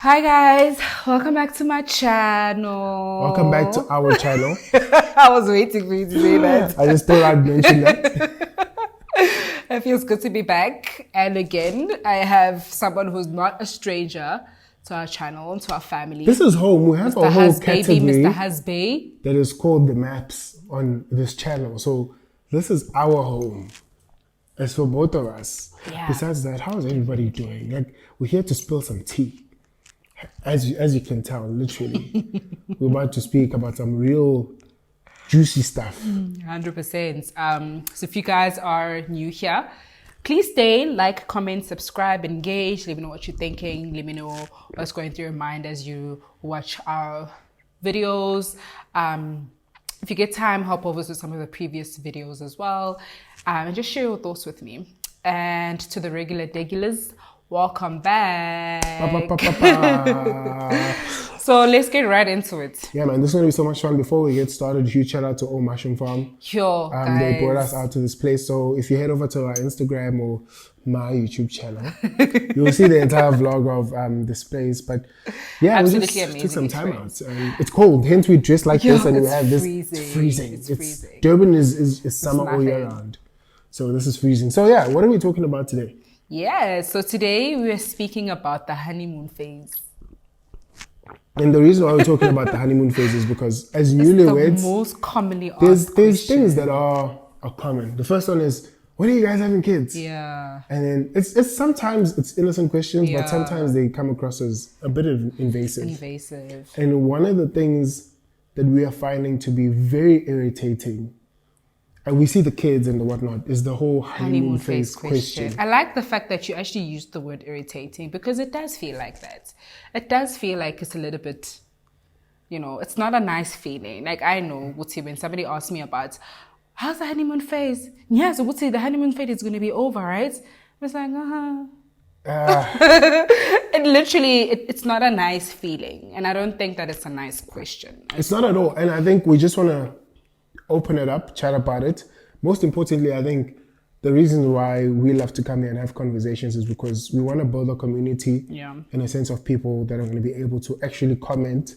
Hi guys, welcome back to my channel. Welcome back to our channel. I was waiting for you to say that. I just thought I'd mention that. It feels good to be back. And again, I have someone who's not a stranger to our channel, to our family. This is home. We have a whole category Mr. Hasbay. that is called the maps on this channel. So this is our home. It's for both of us. Yeah. Besides that, how is everybody doing? Like, we're here to spill some tea. As you can tell, literally, we're about to speak about some real juicy stuff. 100%. So if you guys are new here, please stay, like, comment, subscribe, engage. Let me know what you're thinking. Let me know what's going through your mind as you watch our videos. If you get time, hop over to some of the previous videos as well. And just share your thoughts with me. And to the regulars, welcome back. So let's get right into it. Yeah, man, this is going to be so much fun. Before we get started, huge shout out to Old Mushroom Farm. Guys. They brought us out to this place. So if you head over to our Instagram or my YouTube channel, you'll see the entire vlog of this place. But yeah, we just took some time out. It's cold, hence we dress like this, and we have this. It's freezing. It's freezing. Durban is summer all year round. So this is freezing. So yeah, what are we talking about today? Yeah, so today we are speaking about the honeymoon phase. And the reason why we're talking about the honeymoon phase is because as newlyweds, the most commonly asked there's things that are common. The first one is, when are you guys having kids? Yeah. And then it's sometimes it's innocent questions, but sometimes they come across as a bit of invasive. And one of the things that we are finding to be very irritating, and we see the kids and the whatnot, is the whole honeymoon phase question. I like the fact that you actually used the word irritating, because it does feel like that. It does feel like it's a little bit, it's not a nice feeling. Like, I know, Wuti, when somebody asks me about, how's the honeymoon phase? Yeah, so Wuti, the honeymoon phase is going to be over, right? It's like, It literally, it's not a nice feeling. And I don't think that it's a nice question. It's not at all. And I think we just want to open it up, chat about it. Most importantly, I think the reason why we love to come here and have conversations is because we want to build a community in a sense of people that are going to be able to actually comment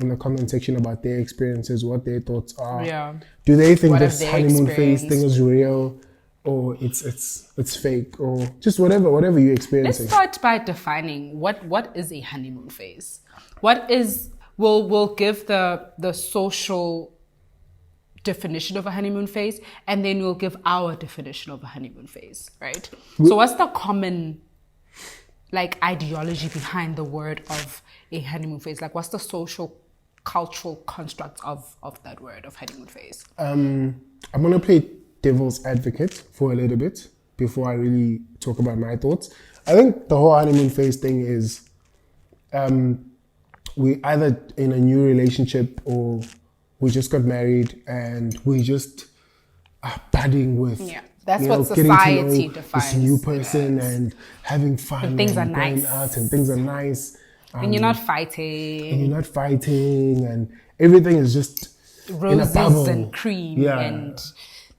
in the comment section about their experiences, what their thoughts are. Yeah. Do they think this honeymoon phase thing is real, or it's fake, or just whatever you're experiencing? Let's start by defining what is a honeymoon phase. What is we'll give the social definition of a honeymoon phase, and then we'll give our definition of a honeymoon phase, right? So what's the common ideology behind the word of a honeymoon phase? Like, what's the social cultural construct of that word of honeymoon phase? I'm gonna play devil's advocate for a little bit before I really talk about my thoughts. I think the whole honeymoon phase thing is we either in a new relationship, or we just got married and we just are budding with, that's what society defines. This new person and having fun, and things are nice, out and things are nice, and you're not fighting, and everything is just roses and cream and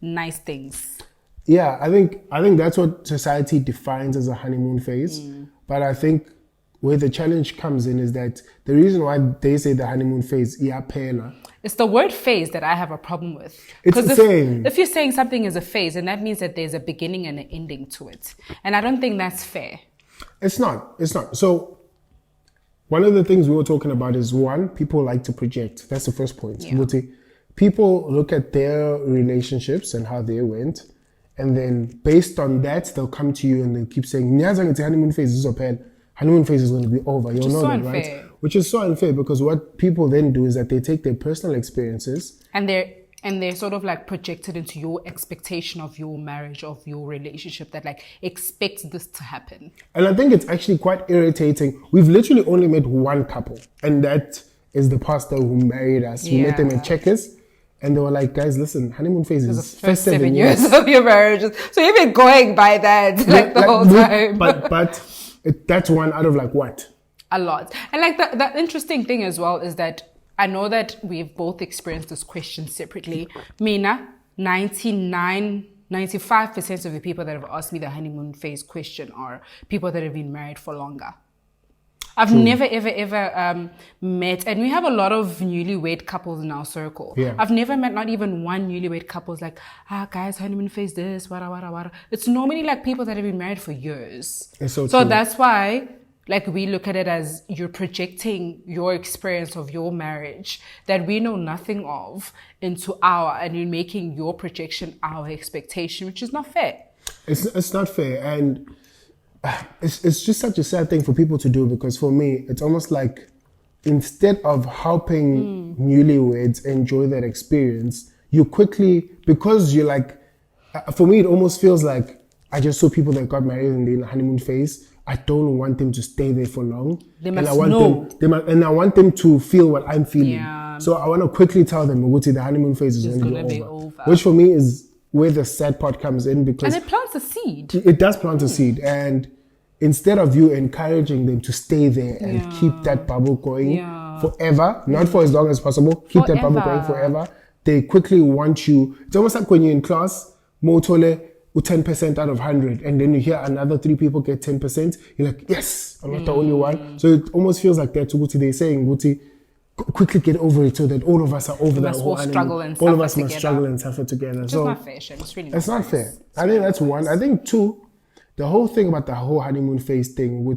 nice things. Yeah, I think that's what society defines as a honeymoon phase. But I think where the challenge comes in is that the reason why they say the honeymoon phase, it's the word phase that I have a problem with. It's the same. If you're saying something is a phase, and that means that there's a beginning and an ending to it. And I don't think that's fair. It's not. So one of the things we were talking about is, one, people like to project. That's the first point. Yeah. People look at their relationships and how they went, and then based on that, they'll come to you and they keep saying, it's a honeymoon phase, honeymoon phase is going to be over. You'll know that, right? Which is so unfair, because what people then do is that they take their personal experiences and they're sort of like projected into your expectation of your marriage, of your relationship, that expect this to happen. And I think it's actually quite irritating. We've literally only met one couple, and that is the pastor who married us. We met them at Checkers, and they were like, guys, listen, honeymoon phase is the first 7 years of your marriage. So you've been going by that the whole time. But that's one out of what? A lot. And the interesting thing as well is that I know that we've both experienced this question separately. Mina, 95% of the people that have asked me the honeymoon phase question are people that have been married for longer. I've never, ever met, and we have a lot of newlywed couples in our circle. Yeah. I've never met not even one newlywed couple like, guys, honeymoon phase this, wada, wada, wada. It's normally like people that have been married for years. It's so So true. that's why, like, we look at it as you're projecting your experience of your marriage that we know nothing of into and you're making your projection our expectation, which is not fair. It's not fair, and it's just such a sad thing for people to do, because for me, it's almost like instead of helping newlyweds enjoy that experience, you quickly, because you're like, for me, it almost feels like I just saw people that got married and they're in the honeymoon phase. I don't want them to stay there for long. They must and I want know. And I want them to feel what I'm feeling. Yeah. So I want to quickly tell them, the honeymoon phase is going to be over. Which for me is where the sad part comes in, because... And it plants a seed. It does plant a seed. And instead of you encouraging them to stay there and keep that bubble going forever, not for as long as possible, keep that bubble going forever, they quickly want you... It's almost like when you're in class, motole, 10% out of 100, and then you hear another 3 people get 10%, you're like, yes, I'm not the only one. So it almost feels like that. They're saying, quickly get over it so that all of us are over that whole struggle. All of us must struggle and suffer together. It's not fair, Shem. It's really not It's not fair. I think that's one. I think two, the whole thing about the whole honeymoon phase thing,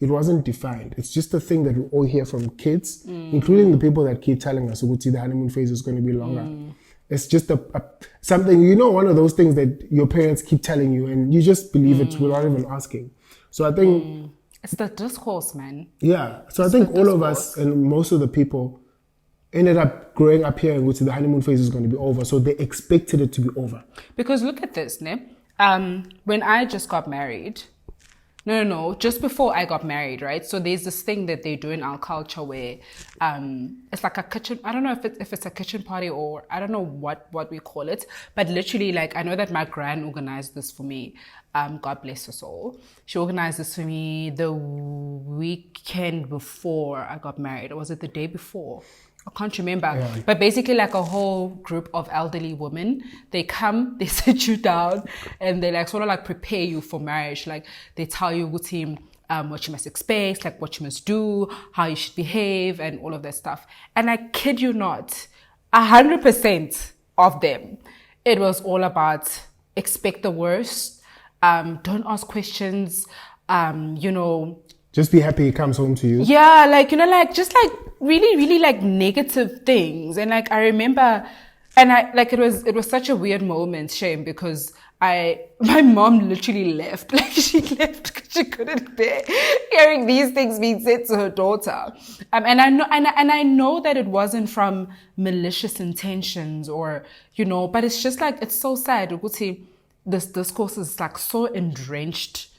it wasn't defined. It's just a thing that we all hear from kids, including the people that keep telling us, the honeymoon phase is going to be longer. It's just something, one of those things that your parents keep telling you and you just believe it without even asking. So I think... It's the discourse, man. Yeah. So I think all of us and most of the people ended up growing up here in which the honeymoon phase is going to be over. So they expected it to be over. Because look at this, ne? When I just got married... No, just before I got married, right? So there's this thing that they do in our culture where it's like a kitchen, I don't know if it's a kitchen party or I don't know what we call it, but literally, like, I know that my gran organized this for me. God bless her soul. She organized this for me the weekend before I got married. Or was it the day before? I can't remember. Yeah. But basically, like, a whole group of elderly women, they come, they sit you down, and they like sort of like prepare you for marriage. Like, they tell you what you must expect, like what you must do, how you should behave, and all of that stuff. And I kid you not, 100% of them, it was all about expect the worst, don't ask questions, just be happy he comes home to you. Yeah, like, just like really, really like negative things. And like, I remember, and it was such a weird moment, Shame, because my mom literally left. Like, she left because she couldn't bear hearing these things being said to her daughter. And I know that it wasn't from malicious intentions or, but it's just like, it's so sad. This discourse is like so entrenched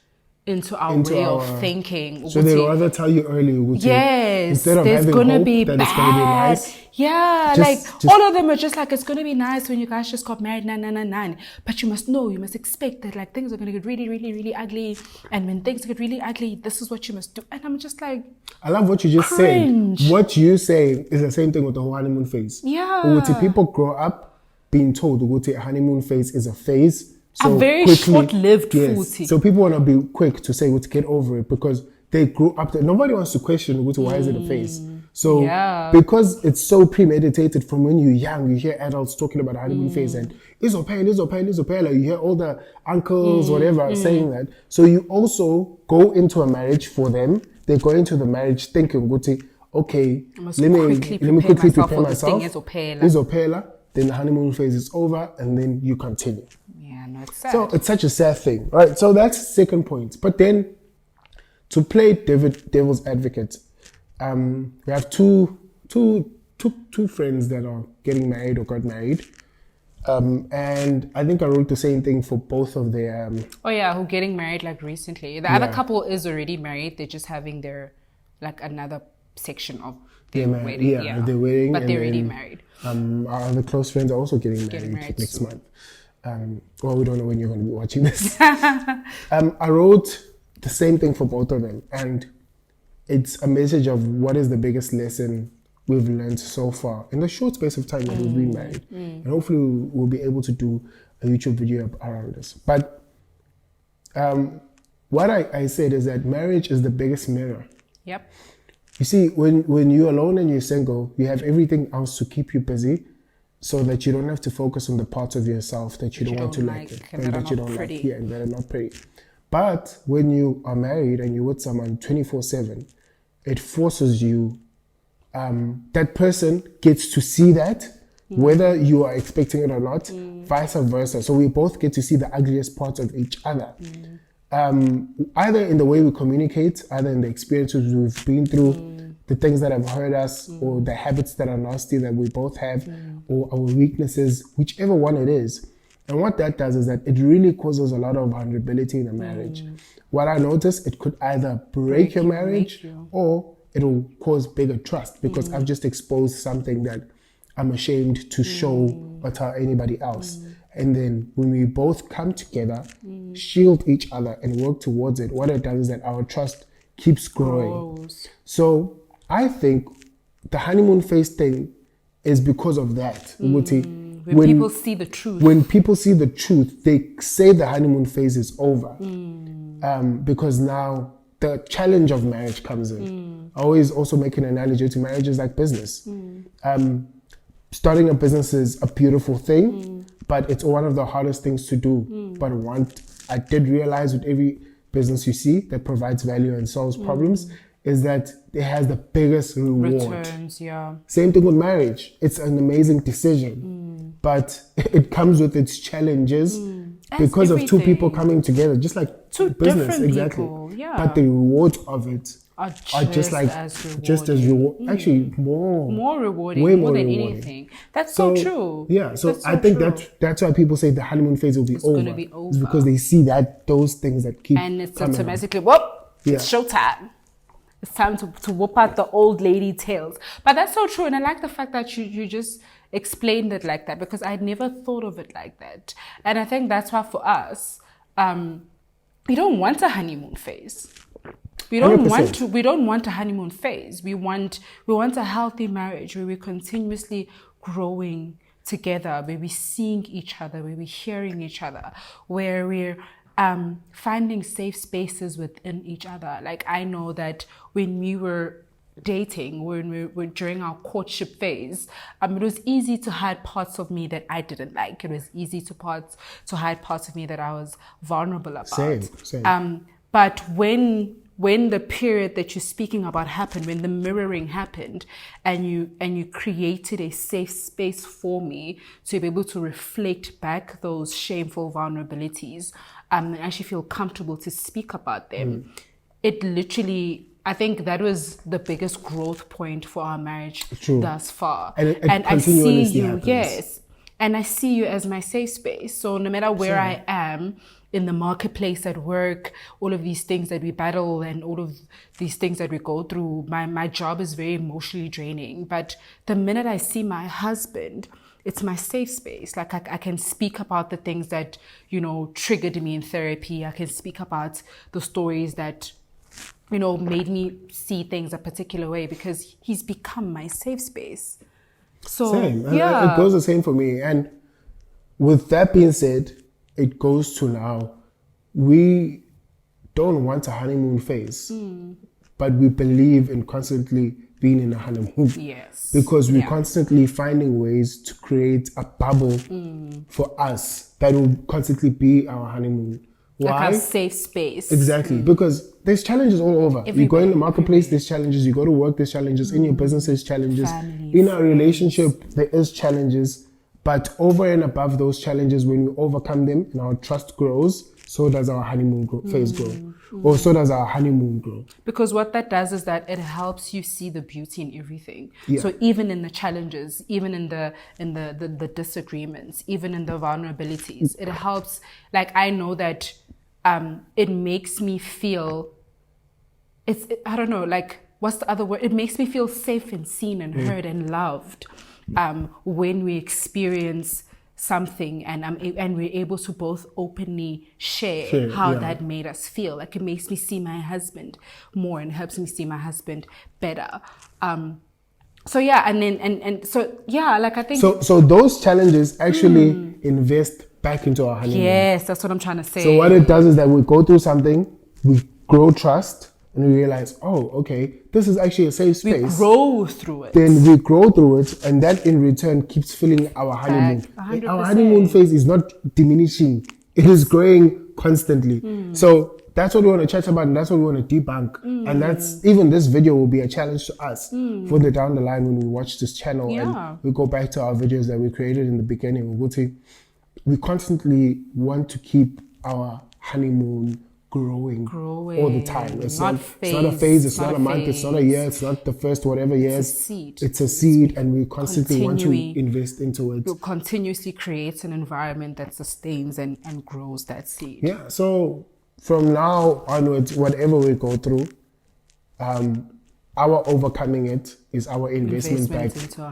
into our way of thinking. So they rather tell you early, yes, instead of there's having gonna hope be that bad. It's going to be nice. Yeah, just all of them are just like, it's going to be nice when you guys just got married, 9. But you must expect that like things are going to get really, really, really ugly. And when things get really ugly, this is what you must do. And I'm just like, I love what you just cringe. said. What you say is the same thing with the whole honeymoon phase. Yeah. People grow up being told a honeymoon phase is a phase. So a very short-lived footy. So people want to be quick to say, to get over it, because they grew up there. Nobody wants to question why is it a phase. So because it's so premeditated from when you're young, you hear adults talking about the honeymoon phase and it's okay. Like, you hear all the uncles, whatever, saying that. So you also go into a marriage for them. They go into the marriage thinking, okay, let me quickly prepare myself. Then the honeymoon phase is over and then you continue. No, it's sad. So it's such a sad thing, right? So that's the second point. But then, to play devil's advocate, we have two friends that are getting married or got married, and I think I wrote the same thing for both of their. Who getting married like recently? The other couple is already married. They're just having their like another section of their wedding. Yeah, their wedding. But they're already married. Our other close friends are also getting married next month. We don't know when you're going to be watching this. I wrote the same thing for both of them, and it's a message of what is the biggest lesson we've learned so far in the short space of time that we've been married. And hopefully we'll be able to do a YouTube video around this. But what I said is that marriage is the biggest mirror Yep. You see, when you're alone and you're single, you have everything else to keep you busy, so that you don't have to focus on the parts of yourself that you don't want to like and that you don't pretty. like, and that are not pretty. But when you are married and you're with someone 24/7, it forces you. That person gets to see that, whether you are expecting it or not, vice versa. So we both get to see the ugliest parts of each other. Either in the way we communicate, either in the experiences we've been through, the things that have hurt us, or the habits that are nasty that we both have, or our weaknesses, whichever one it is. And what that does is that it really causes a lot of vulnerability in a marriage. What I noticed, it could either break your marriage or it'll cause bigger trust, because I've just exposed something that I'm ashamed to show or tell anybody else. And then when we both come together, shield each other and work towards it, what it does is that our trust keeps growing. So I think the honeymoon phase thing is because of that. When people see the truth. When people see the truth, they say the honeymoon phase is over. Because now the challenge of marriage comes in. I always also make an analogy to marriage is like business. Starting a business is a beautiful thing, but it's one of the hardest things to do. But I did realize with every business you see that provides value and solves problems is that it has the biggest reward. Returns, yeah. Same thing with marriage. It's an amazing decision, but it comes with its challenges because of two people coming together, just like two business, different exactly. People, yeah. But the rewards of it are just as rewarding. Actually, more rewarding, way more than rewarding. anything. That's so true. Yeah, so I think that's why people say the honeymoon phase will be over. Gonna be over. It's because they see those things that keep and it's coming automatically it's showtime. It's time to whoop out the old lady tails. But that's so true, and I like the fact that you just explained it like that, because I'd never thought of it like that. And I think that's why for us, we don't want a honeymoon phase. We don't 100%. want a honeymoon phase. We want a healthy marriage where we're continuously growing together, where we're seeing each other, where we're hearing each other, where we're finding safe spaces within each other. Like, I know that when we were dating, when we were during our courtship phase, it was easy to hide parts of me that I didn't like. It was easy to hide parts of me that I was vulnerable about. Same. But when the period that you're speaking about happened, when the mirroring happened, and you created a safe space for me to be able to reflect back those shameful vulnerabilities, and actually feel comfortable to speak about them, it literally, I think that was the biggest growth point for our marriage thus far. And I see you, happens. yes. And I see you as my safe space. So no matter where I am, in the marketplace, at work, all of these things that we battle and all of these things that we go through, my job is very emotionally draining. But the minute I see my husband, it's my safe space. Like I can speak about the things that, triggered me in therapy. I can speak about the stories that, made me see things a particular way, because he's become my safe space. So, same. Yeah. It goes the same for me. And with that being said, it goes to now, we don't want a honeymoon phase, but we believe in constantly being in a honeymoon. Yes. Because we're constantly finding ways to create a bubble for us that will constantly be our honeymoon. Why? Like a safe space. Exactly. Because there's challenges all over. You go in the marketplace, there's challenges. You go to work, there's challenges. In your business, there's challenges. In our relationship, there is challenges. But over and above those challenges, when we overcome them and our trust grows, so does our honeymoon phase grow. Or so does our honeymoon grow. Because what that does is that it helps you see the beauty in everything. Yeah. So even in the challenges, even in the disagreements, even in the vulnerabilities, it helps. Like, I know that it makes me feel, I don't know, like, what's the other word? It makes me feel safe and seen and heard and loved when we experience something and we're able to both openly share how that made us feel. Like, it makes me see my husband more and helps me see my husband better. So yeah, like, I think so those challenges actually invest back into our honeymoon. Yes, that's what I'm trying to say. So what it does is that we go through something, we grow trust, and we realize, oh, okay, this is actually a safe space. We grow through it. Then we grow through it, and that in return keeps filling our honeymoon. 100%. Our honeymoon phase is not diminishing; it is growing constantly. So that's what we want to chat about, and that's what we want to debunk. And that's even this video will be a challenge to us further down the line when we watch this channel and we go back to our videos that we created in the beginning. We constantly want to keep our honeymoon growing all the time. It's not a phase, it's not a month, it's not a year, it's not the first whatever years. It's a seed, and we constantly want to invest into it. You'll continuously create an environment that sustains and grows that seed. Yeah, so from now onwards, whatever we go through, our overcoming it is our investment back into our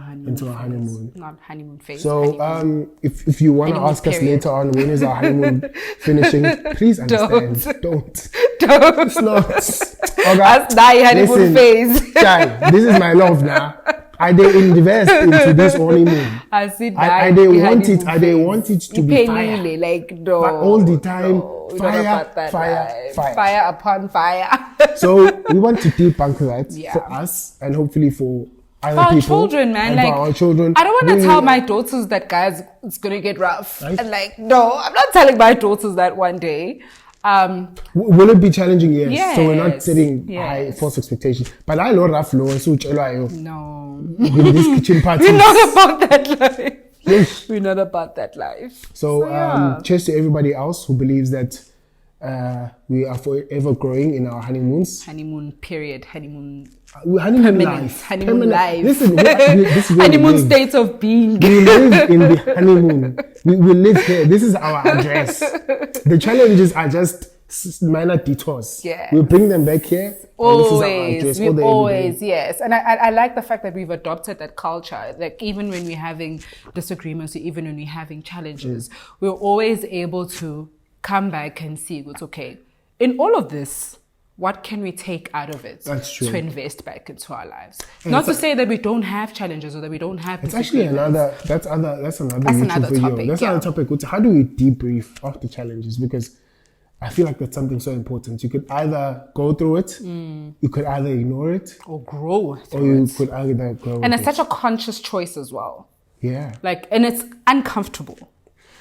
honeymoon. Not honeymoon phase. So if you want to ask us later on when is our honeymoon finishing, please understand. Don't. It's not. Okay. That's my honeymoon phase. Guy, this is my love now. I they invest into this honeymoon. I they want it to be fire. Like no, but all the time, fire upon fire. So we want to debunk that for us and hopefully for other people. For our children, man. Like, for our children. I don't want to tell my daughters that, guys, it's going to get rough. Right? And like, no, I'm not telling my daughters that one day. Will it be challenging? Yes. So we're not setting high false expectations. But I know rough law, so no. With these kitchen parties. We're not about that life. Yes. We're not about that life. So cheers to everybody else who believes that we are forever growing in our honeymoons. Honeymoon period. Honeymoon life. Honeymoon life. Listen, this is honeymoon state of being. We live in the honeymoon. We live here. This is our address. The challenges are just minor detours. Yeah. We bring them back here. Always. Yes. And I like the fact that we've adopted that culture. Like even when we're having disagreements or even when we're having challenges, we're always able to come back and see what's okay. In all of this, what can we take out of it to invest back into our lives? Not to say that we don't have challenges or that we don't have. It's actually another YouTube video. That's another topic. How do we debrief of the challenges? Because I feel like that's something so important. You could either go through it, you could either ignore it, or grow through or you could either grow. And it's such a conscious choice as well. Yeah. And it's uncomfortable.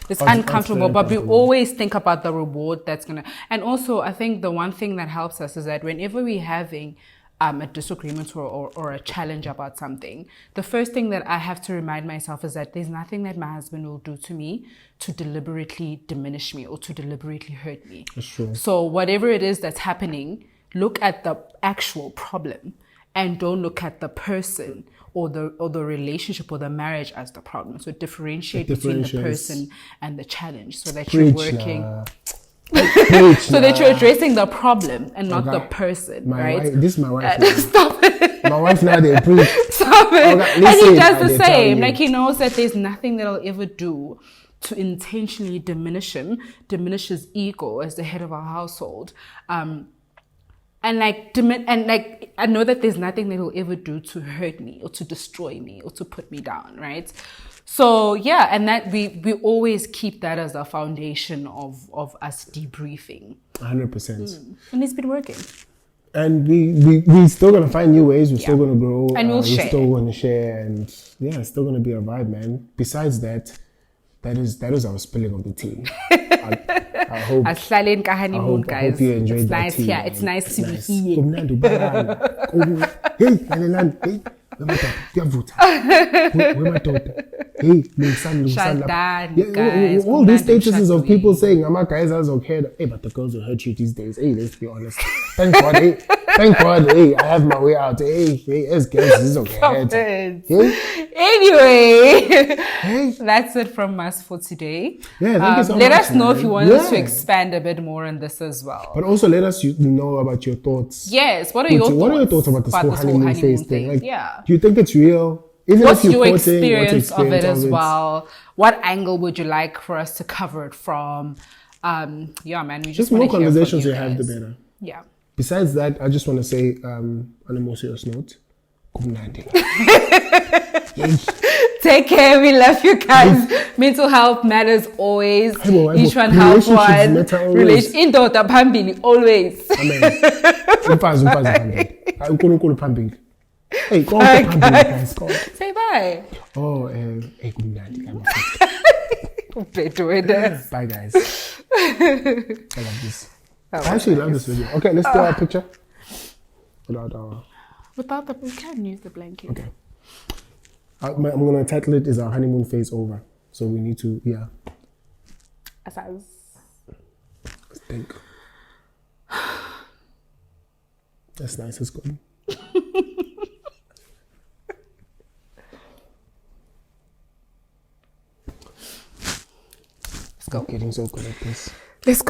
It's uncomfortable, but we always think about the reward that's going to... And also, I think the one thing that helps us is that whenever we're having a disagreement or a challenge about something, the first thing that I have to remind myself is that there's nothing that my husband will do to me to deliberately diminish me or to deliberately hurt me. That's true. So whatever it is that's happening, look at the actual problem and don't look at the person or the relationship or the marriage as the problem. So differentiate between the person and the challenge so that you're working... so that you're addressing the problem and not the person, right? This is my wife. Stop it. My wife now, they preach. Stop it. And he does the same. Like he knows that there's nothing that I'll ever do to intentionally diminish his ego as the head of our household. And I know that there's nothing that he'll ever do to hurt me or to destroy me or to put me down, right? So yeah, and that we always keep that as a foundation of us debriefing. 100%. And it's been working. And we still gonna find new ways. We're still gonna grow. And we're still gonna share, and it's still gonna be a vibe, man. Besides that, that is our spilling of the tea. I hope honeymoon, guys. I hope you enjoyed it's that nice tea. here. It's nice to be here. All these statuses of people saying, "I'm guys as okay." Hey, but the girls will hurt you these days. Hey, let's be honest. Thank God. Hey, I have my way out. Hey, as girls, this is okay. Anyway, that's it from us for today. Yeah, thank you so much. Let us know if you want us to expand a bit more on this as well. But also let us know about your thoughts. Yes, what are your thoughts? What are your thoughts about this whole honeymoon phase thing? Like, do you think it's real? Even what's your experience of it as well? What angle would you like for us to cover it from? Man, we just more conversations you have, the better. Yeah. Besides that, I just want to say, on a more serious note, kumnandi. Take care. We love you guys. Mental health matters always. Each one help one. Indoda phambili always. Amen. Umfazi phambili. uNkulunkulu phambili. Hey, go guys. Say bye. Oh, hey, kumnandi. Bye guys. I love this. I actually love this video. Okay, let's do our picture. Without the, we can use the blanket. Okay. I'm gonna title it "Is Our Honeymoon Phase Over?" So we need to, yeah. Let's think. That's nice. That's good. Let's go. I'm getting so good at this. Let's go.